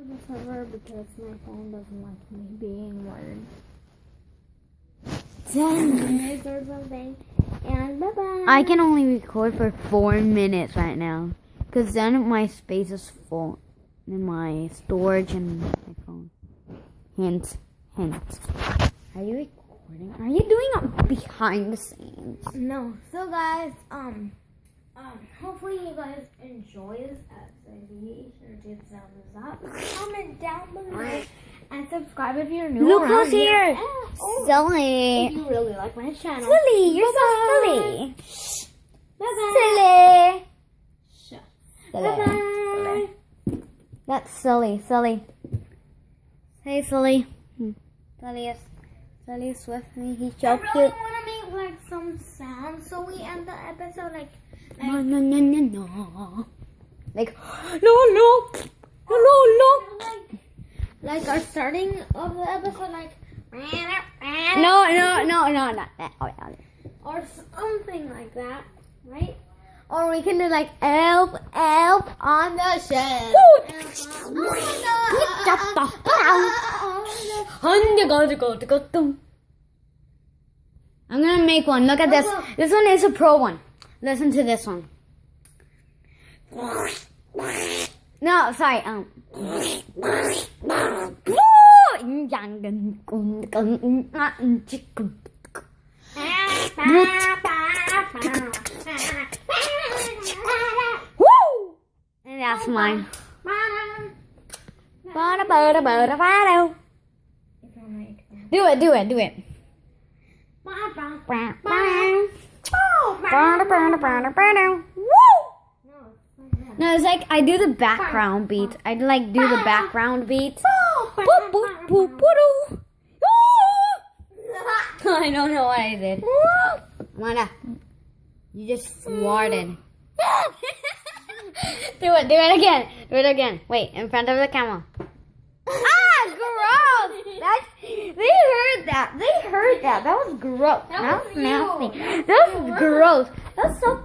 the server because my phone doesn't like me being more than 10 minutes or something. And bye bye. I can only record for 4 minutes right now because then my space is full in my storage and my phone. Hint. Are you recording? Are you doing it behind the scenes? No. So guys, hopefully you guys enjoy this episode. Be sure to thumbs up, comment down below, and subscribe if you're new. Look around who's here! Silly. If Silly! you really like my channel. Silly! You're Bye-bye. so silly! Bye bye. Silly! Bye bye. That's silly. Hey, silly. Silly is with me. He's so I cute. really want to make like some sounds, so we end the episode like No. Like, no. Like our starting of the episode, like No, not that. Oh, yeah. or something like that, right? Or we can do like elf on the shelf. I'm gonna make one. Look at this. This one is a pro one. Listen to this one. No, sorry. And that's mine. Do it. No, it's like I do the background beat. I like do the background beat. I don't know what I did. Mana, you just farted. Do it again. Wait, in front of the camera. Ah, gross! They heard that. That was gross. That was nasty. That was gross. That's so